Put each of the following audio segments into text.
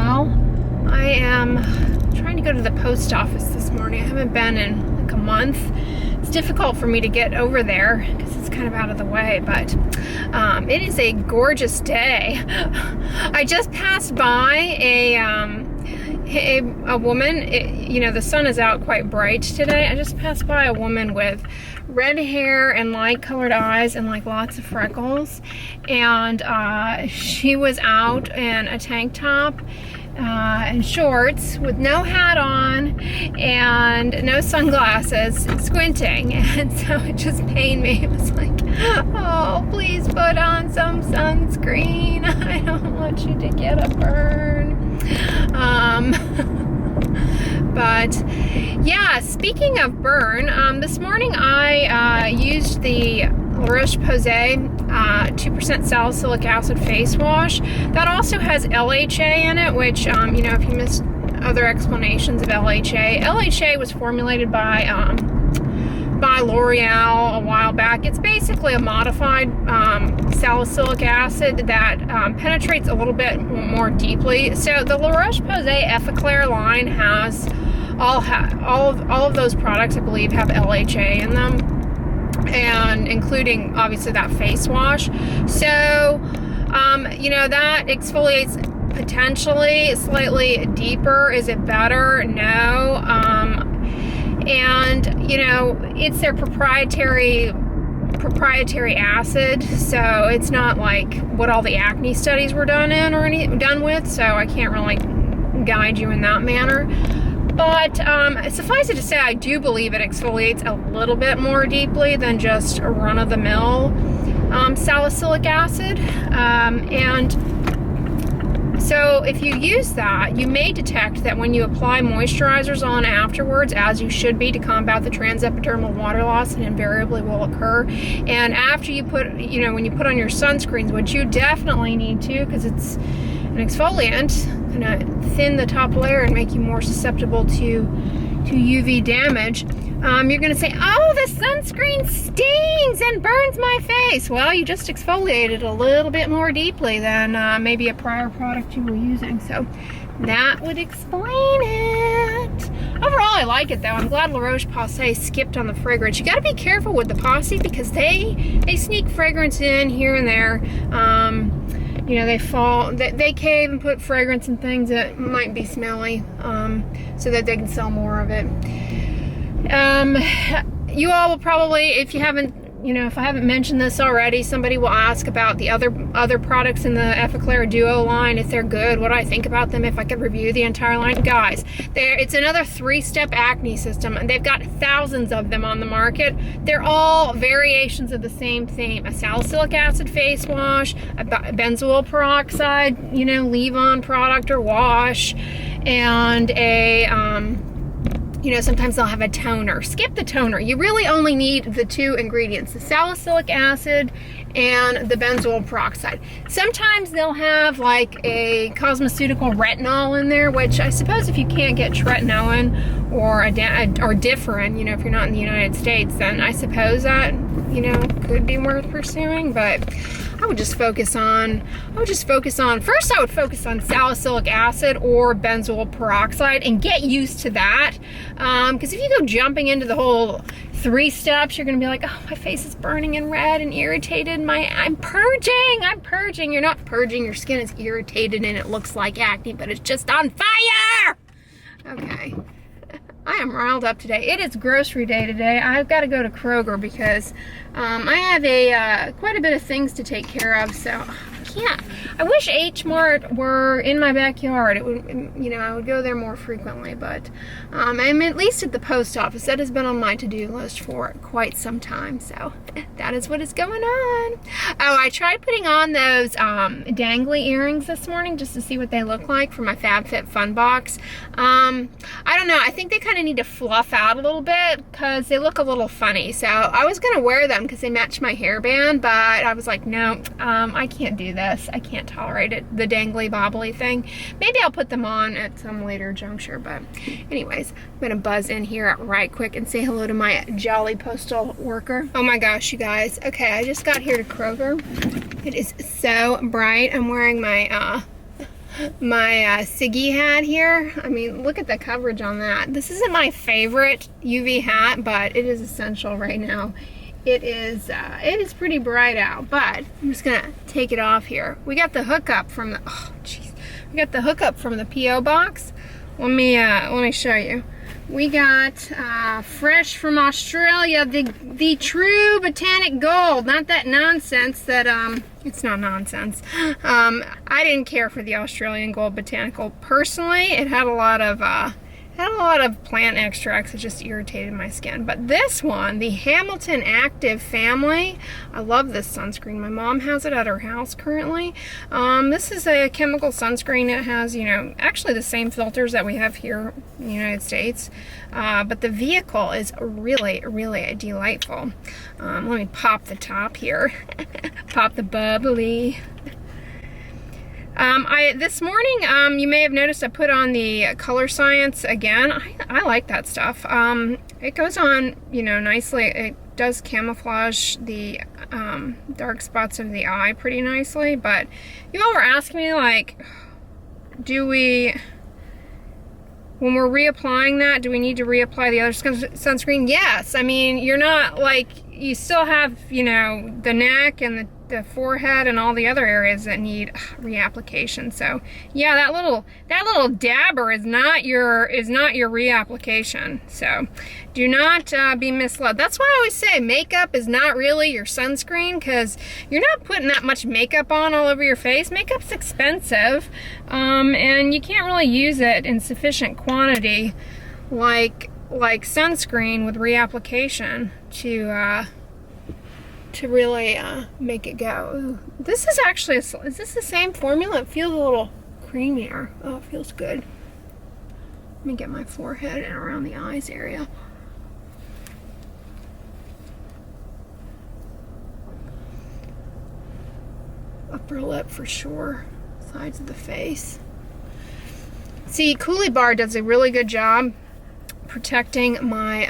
Well, I am trying to go to the post office this morning. I haven't been in like a month. It's difficult for me to get over there because it's kind of out of the way, but it is a gorgeous day. I just passed by a woman. The sun is out quite bright today. I just passed by a woman with red hair and light colored eyes and like lots of freckles, and she was out in a tank top and shorts with no hat on and no sunglasses, squinting. And so it just pained me. It was like, oh, please put on some sunscreen. I don't want you to get a burn. But yeah, speaking of burn, this morning I used the La Roche-Posay 2% salicylic acid face wash. That also has LHA in it, which, if you missed other explanations of LHA, LHA was formulated by L'Oreal a while back. It's basically a modified salicylic acid that penetrates a little bit more deeply. So the La Roche-Posay Effaclar line has all of those products, I believe, have LHA in them, and including obviously that face wash. So that exfoliates potentially slightly deeper. Is it better? No. And it's their proprietary acid, so it's not like what all the acne studies were done with, so I can't really guide you in that manner. But suffice it to say, I do believe it exfoliates a little bit more deeply than just a run-of-the-mill salicylic acid. And so if you use that, you may detect that when you apply moisturizers on afterwards, as you should be to combat the transepidermal water loss, and invariably will occur. And after you put, when you put on your sunscreens, which you definitely need to, because it's an exfoliant, gonna thin the top layer and make you more susceptible to UV damage. You're gonna say, oh, the sunscreen stings and burns my face. Well, you just exfoliated a little bit more deeply than maybe a prior product you were using. So that would explain it. Overall, I like it though. I'm glad La Roche-Posay skipped on the fragrance. You gotta be careful with the Posse because they sneak fragrance in here and there. They cave and put fragrance in things that might be smelly, so that they can sell more of it. You all will probably, if I haven't mentioned this already, somebody will ask about the other products in the Effaclar Duo line, if they're good, what I think about them, if I could review the entire line. Guys, it's another 3-step acne system, and they've got thousands of them on the market. They're all variations of the same theme: a salicylic acid face wash, a benzoyl peroxide, leave-on product or wash, and a sometimes they'll have a toner. Skip the toner. You really only need the 2 ingredients, the salicylic acid and the benzoyl peroxide. Sometimes they'll have like a cosmeceutical retinol in there, which I suppose if you can't get tretinoin or Differin, if you're not in the United States, then I suppose that, could be worth pursuing, but I would focus on salicylic acid or benzoyl peroxide and get used to that. Because if you go jumping into the whole 3 steps, you're going to be like, oh, my face is burning and red and irritated. I'm purging. You're not purging. Your skin is irritated and it looks like acne, but it's just on fire. Okay. I am riled up today. It is grocery day today. I've got to go to Kroger because I have quite a bit of things to take care of, so I can't. I wish H Mart were in my backyard. It would, I would go there more frequently, but I'm at least at the post office. That has been on my to-do list for quite some time, so that is what is going on. Oh, I tried putting on those dangly earrings this morning just to see what they look like for my FabFitFun box. I don't know. I think they kind of need to fluff out a little bit because they look a little funny. So I was going to wear them because they match my hairband, but I was like, no, I can't do this. I can't tolerate it, the dangly bobbly thing. Maybe I'll put them on at some later juncture, but anyways, I'm going to buzz in here right quick and say hello to my jolly postal worker. Oh my gosh, you guys. Okay, I just got here to Kroger. It is so bright. I'm wearing my Siggy hat here. I mean, look at the coverage on that. This isn't my favorite UV hat, but it is essential right now. It is pretty bright out, but I'm just gonna take it off here. We got the hookup from the, oh jeez, we got the hookup from the P.O. box. Let me show you. We got fresh from Australia, the true botanic gold. Not that nonsense that it's not nonsense. I didn't care for the Australian gold botanical personally. It had a lot of plant extracts that just irritated my skin. But this one, the Hamilton Active family, I love this sunscreen. My mom has it at her house currently. This is a chemical sunscreen. It has, you know, actually the same filters that we have here in the United States. But the vehicle is really, really delightful. Let me pop the top here. Pop the bubbly. This morning, you may have noticed I put on the Color Science again. I like that stuff. It goes on, you know, nicely. It does camouflage the dark spots of the eye pretty nicely. But you all were asking me, like, when we're reapplying that, do we need to reapply the other sunscreen? Yes. I mean, you're not, like, you still have, you know, the neck and the forehead and all the other areas that need reapplication. So yeah, that little dabber is not your reapplication. So do not be misled. That's why I always say makeup is not really your sunscreen, because you're not putting that much makeup on all over your face. Makeup's expensive, and you can't really use it in sufficient quantity like sunscreen with reapplication to really make it go. Ooh. This is actually, is this the same formula? It feels a little creamier. Oh, it feels good. Let me get my forehead and around the eyes area. Upper lip for sure. Sides of the face. See, Coulis Bar does a really good job protecting my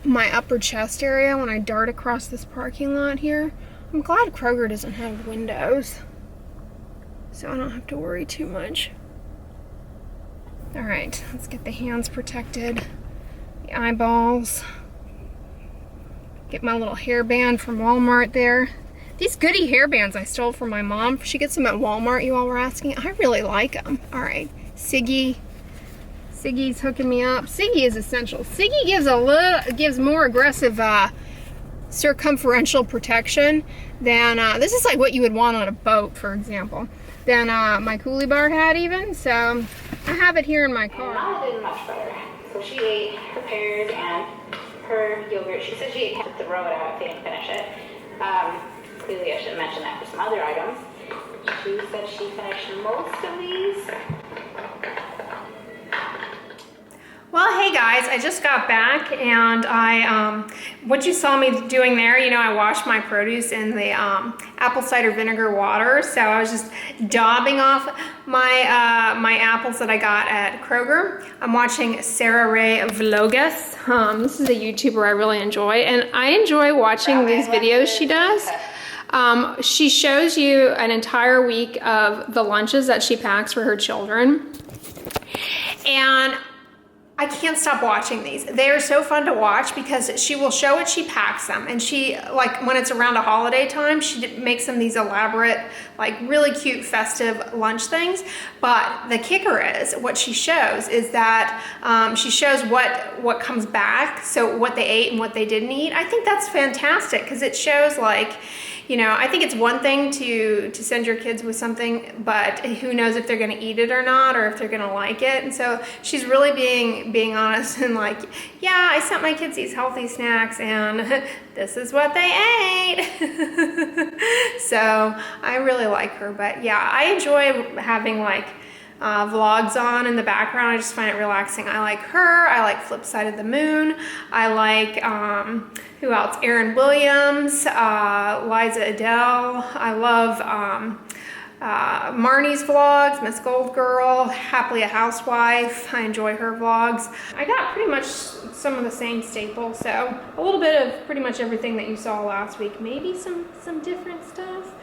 my upper chest area when I dart across this parking lot here. I'm glad Kroger doesn't have windows, so I don't have to worry too much. All right, let's get the hands protected, the eyeballs. Get my little hairband from Walmart there. These goodie hairbands I stole from my mom. She gets them at Walmart, you all were asking. I really like them. All right, Siggy's hooking me up. Siggy is essential. Siggy gives more aggressive circumferential protection than this is like what you would want on a boat, for example, than my Coulis Bar had even. So I have it here in my car. Mama did much better. So she ate her pears and her yogurt. She said she ate to throw it out if they didn't finish it. Clearly I should mention that for some other items. She said she finished most of these. Well, hey guys, I just got back, and what you saw me doing there, you know, I washed my produce in the apple cider vinegar water, so I was just daubing off my my apples that I got at Kroger. I'm watching Sarah Ray Vlogus. This is a YouTuber I really enjoy, and I enjoy watching these videos she does. She shows you an entire week of the lunches that she packs for her children, and I can't stop watching these. They are so fun to watch because she will show what she packs them, and she, like, when it's around a holiday time, she makes them these elaborate, like, really cute festive lunch things. But the kicker is, what she shows is that she shows what comes back, so what they ate and what they didn't eat. I think that's fantastic because it shows, like, you know, I think it's one thing to send your kids with something, but who knows if they're gonna eat it or not, or if they're gonna like it. And so she's really being honest and like, yeah, I sent my kids these healthy snacks and this is what they ate. So I really like her, but yeah, I enjoy having like vlogs on in the background. I just find it relaxing. I like her. I like Flip Side of the Moon. I like, who else? Erin Williams, Liza Adele. I love Marnie's vlogs, Miss Gold Girl, Happily a Housewife. I enjoy her vlogs. I got pretty much some of the same staples, so a little bit of pretty much everything that you saw last week. Maybe some different stuff.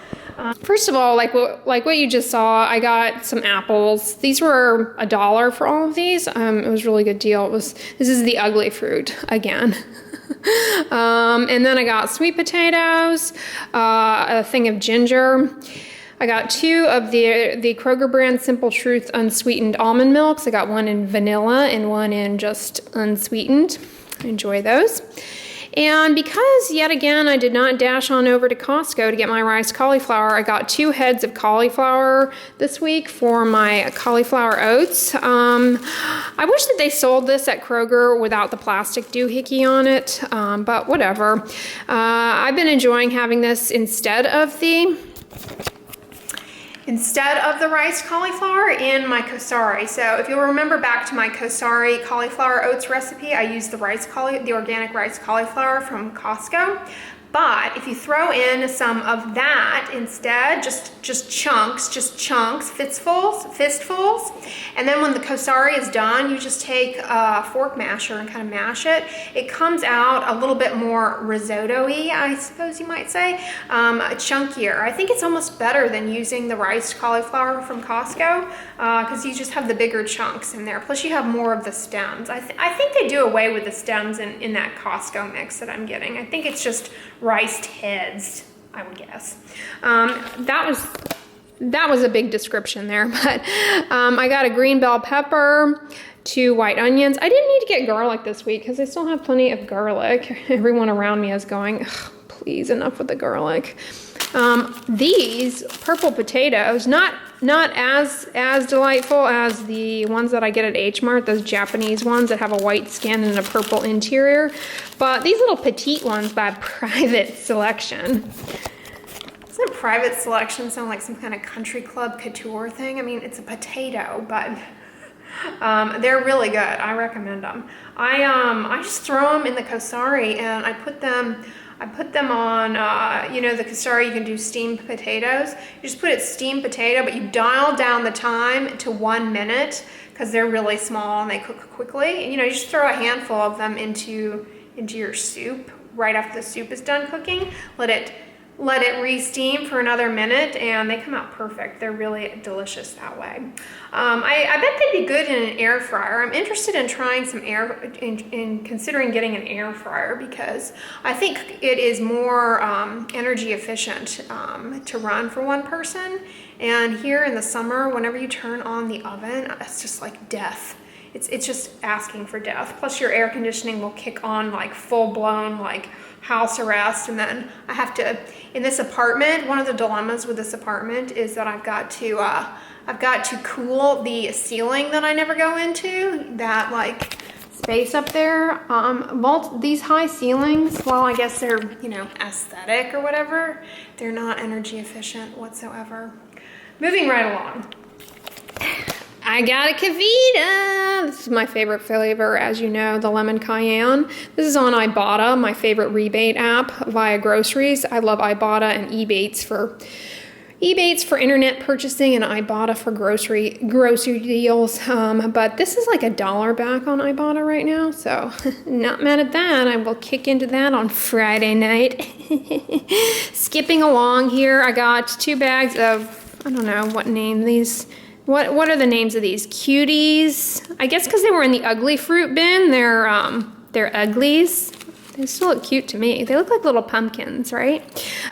First of all, like what you just saw, I got some apples. These were $1 for all of these. It was a really good deal. This is the ugly fruit again. And then I got sweet potatoes, a thing of ginger. I got 2 of the Kroger brand Simple Truth unsweetened almond milks. I got one in vanilla and one in just unsweetened. I enjoy those. And because, yet again, I did not dash on over to Costco to get my riced cauliflower, I got 2 heads of cauliflower this week for my cauliflower oats. I wish that they sold this at Kroger without the plastic doohickey on it, but whatever. I've been enjoying having this instead of the riced cauliflower in my kosari. So if you'll remember back to my kosari cauliflower oats recipe, I used the organic riced cauliflower from Costco. But if you throw in some of that instead, just chunks, fistfuls, and then when the kosari is done, you just take a fork masher and kind of mash it. It comes out a little bit more risotto-y, I suppose you might say, chunkier. I think it's almost better than using the riced cauliflower from Costco because you just have the bigger chunks in there. Plus you have more of the stems. I think they do away with the stems in that Costco mix that I'm getting. I think it's just riced heads, I would guess. That was a big description there, but I got a green bell pepper, 2 white onions. I didn't need to get garlic this week because I still have plenty of garlic. Everyone around me is going, please, enough with the garlic. These purple potatoes, not as delightful as the ones that I get at H Mart, those Japanese ones that have a white skin and a purple interior, but these little petite ones by Private Selection. Doesn't Private Selection sound like some kind of country club couture thing? I mean, it's a potato, but they're really good. I recommend them. I just throw them in the kosari and I put them on, the kosari, you can do steamed potatoes. You just put it steamed potato, but you dial down the time to 1 minute because they're really small and they cook quickly. You just throw a handful of them into your soup right after the soup is done cooking. Let it re-steam for another minute and they come out perfect. They're really delicious that way. I bet they'd be good in an air fryer. I'm interested in trying in considering getting an air fryer because I think it is more energy efficient to run for one person. And here in the summer, whenever you turn on the oven, it's just like death. It's just asking for death. Plus your air conditioning will kick on like full-blown like house arrest, and then I have to, in this apartment, one of the dilemmas with this apartment is that I've got to cool the ceiling that I never go into, that like space up there. These high ceilings, while I guess they're, aesthetic or whatever, they're not energy efficient whatsoever. Moving right along. I got a Kavita. This is my favorite flavor, as you know, the lemon cayenne. This is on Ibotta, my favorite rebate app via groceries. I love Ibotta and Ebates for internet purchasing and Ibotta for grocery deals. But this is like $1 back on Ibotta right now, so not mad at that. I will kick into that on Friday night. Skipping along here, I got 2 bags of, I don't know what name these. What are the names of these? Cuties. I guess because they were in the ugly fruit bin, they're uglies. They still look cute to me. They look like little pumpkins, right?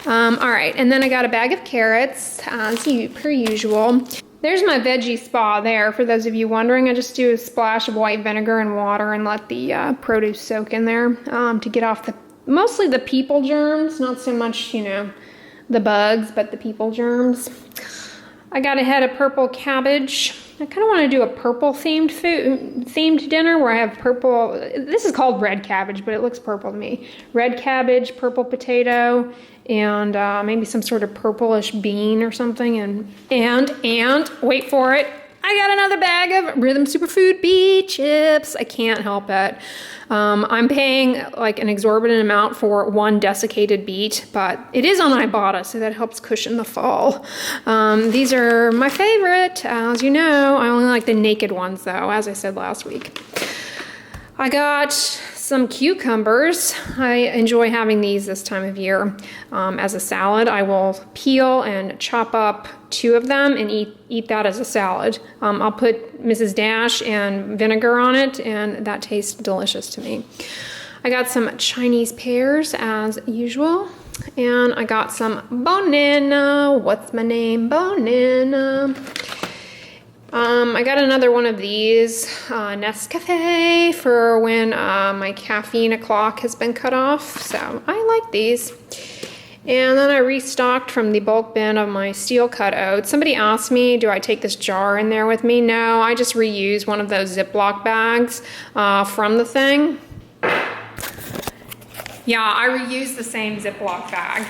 All right, and then I got a bag of carrots, per usual. There's my veggie spa there. For those of you wondering, I just do a splash of white vinegar and water and let the produce soak in there to get off mostly the people germs, not so much, the bugs, but the people germs. I got a head of purple cabbage. I kind of want to do a purple themed dinner where I have purple. This is called red cabbage, but it looks purple to me. Red cabbage, purple potato, and maybe some sort of purplish bean or something. And wait for it. I got another bag of Rhythm Superfood B Chips. I can't help it. I'm paying like an exorbitant amount for 1 desiccated beet, but it is on Ibotta, so that helps cushion the fall. These are my favorite. As you know, I only like the naked ones though, as I said last week. I got some cucumbers. I enjoy having these this time of year as a salad. I will peel and chop up 2 of them and eat that as a salad. I'll put Mrs. Dash and vinegar on it, and that tastes delicious to me. I got some Chinese pears as usual, and I got some banana. What's my name? Banana. I got another one of these Nescafe for when my caffeine o'clock has been cut off, so I like these. And then I restocked from the bulk bin of my steel cut oats. Somebody asked me, do I take this jar in there with me? No, I just reuse one of those Ziploc bags from the thing. Yeah, I reuse the same Ziploc bag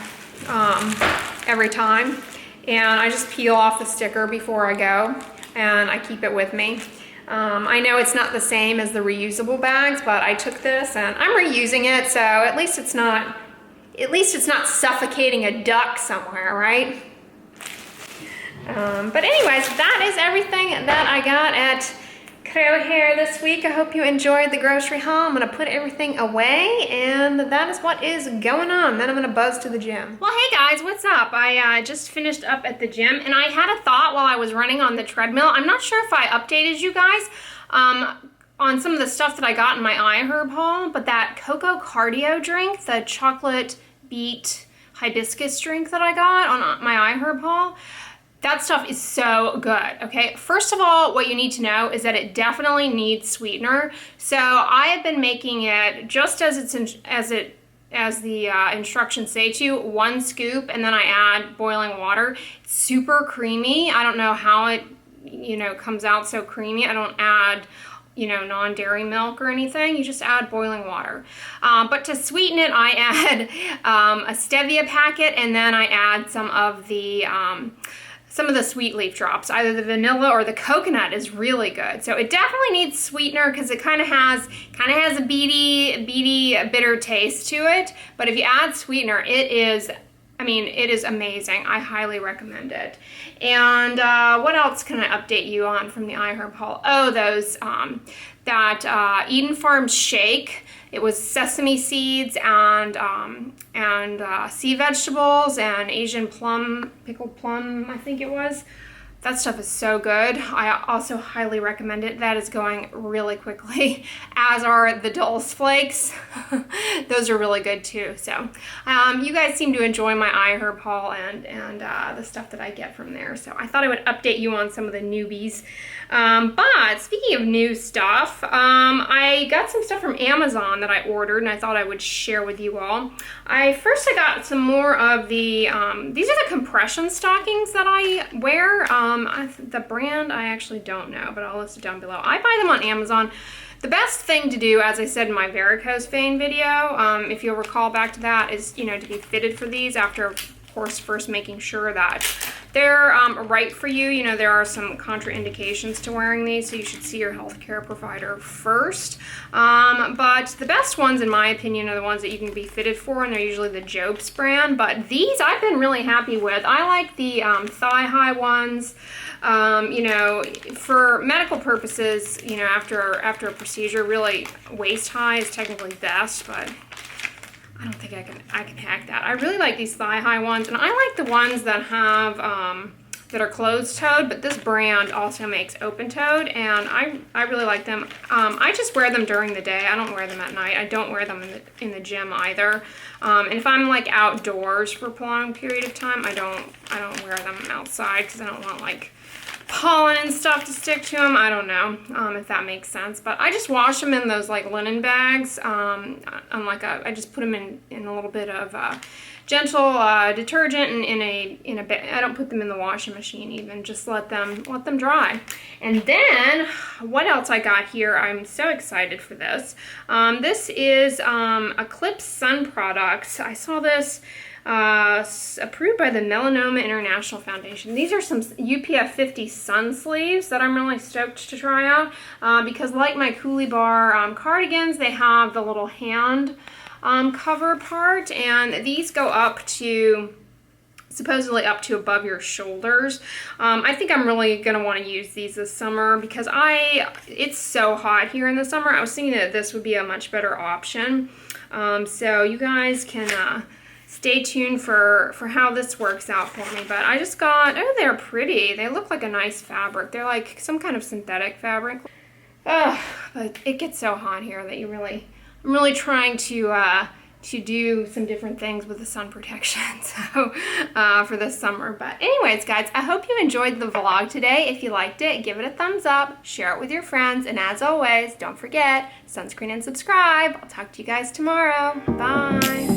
every time, and I just peel off the sticker before I go, and I keep it with me. I know it's not the same as the reusable bags, but I took this and I'm reusing it, so at least it's not suffocating a duck somewhere, right? But anyways, that is everything that I got at Kroger this week. I hope you enjoyed the grocery haul. I'm gonna put everything away, and that is what is going on. Then I'm gonna buzz to the gym. Well, hey guys, what's up? I just finished up at the gym, and I had a thought while I was running on the treadmill. I'm not sure if I updated you guys on some of the stuff that I got in my iHerb haul, but that Cocoa Cardio drink, the chocolate beet hibiscus drink that I got on my iHerb haul, that stuff is so good, okay? First of all, what you need to know is that it definitely needs sweetener. So I have been making it just as the instructions say to, 1 scoop, and then I add boiling water. It's super creamy. I don't know how it, comes out so creamy. I don't add, non-dairy milk or anything. You just add boiling water. But to sweeten it, I add a stevia packet, and then I add some of the sweet leaf drops. Either the vanilla or the coconut is really good. So it definitely needs sweetener because it kind of has a beety, bitter taste to it. But if you add sweetener, it is amazing. I highly recommend it. And what else can I update you on from the iHerb haul? Oh, those that Eden Farms shake. It was sesame seeds and sea vegetables and Asian plum, pickled plum, I think it was. That stuff is so good. I also highly recommend it. That is going really quickly, as are the Dulce Flakes. Those are really good too. So you guys seem to enjoy my iHerb haul and the stuff that I get from there. So I thought I would update you on some of the newbies. But speaking of new stuff, I got some stuff from Amazon that I ordered, and I thought I would share with you all. I got some more of the, these are the compression stockings that I wear. The brand I actually don't know, but I'll list it down below. I buy them on Amazon. The best thing to do, as I said in my varicose vein video, if you'll recall back to that, is, to be fitted for these after, of course, first making sure that they're right for you. There are some contraindications to wearing these, so you should see your healthcare provider first. But the best ones, in my opinion, are the ones that you can be fitted for, and they're usually the Jobs brand. But these I've been really happy with. I like the thigh-high ones. For medical purposes, after a procedure, really waist-high is technically best, but I don't think I can hack that. I really like these thigh-high ones, and I like the ones that have that are closed-toed, but this brand also makes open-toed, and I really like them. I just wear them during the day. I don't wear them at night. I don't wear them in the gym either. And if I'm like outdoors for a prolonged period of time, I don't wear them outside because I don't want like pollen and stuff to stick to them. I don't know if that makes sense, but I just wash them in those like linen bags. I just put them in a little bit of gentle detergent and in a I don't put them in the washing machine even. Just let them dry. And then what else I got here? I'm so excited for this. This is Eclipse Sun Products. I saw this approved by the Melanoma International Foundation. These are some UPF 50 sun sleeves that I'm really stoked to try out because, like my Coolie Bar cardigans, they have the little hand cover part, and these go up to supposedly up to above your shoulders. I think I'm really gonna want to use these this summer because it's so hot here in the summer. I was thinking that this would be a much better option. So you guys can stay tuned for how this works out for me. But I just got, oh, they're pretty. They look like a nice fabric. They're like some kind of synthetic fabric. But it gets so hot here that I'm really trying to do some different things with the sun protection for this summer. But anyways, guys, I hope you enjoyed the vlog today. If you liked it, give it a thumbs up, share it with your friends, and as always, don't forget, sunscreen and subscribe. I'll talk to you guys tomorrow. Bye.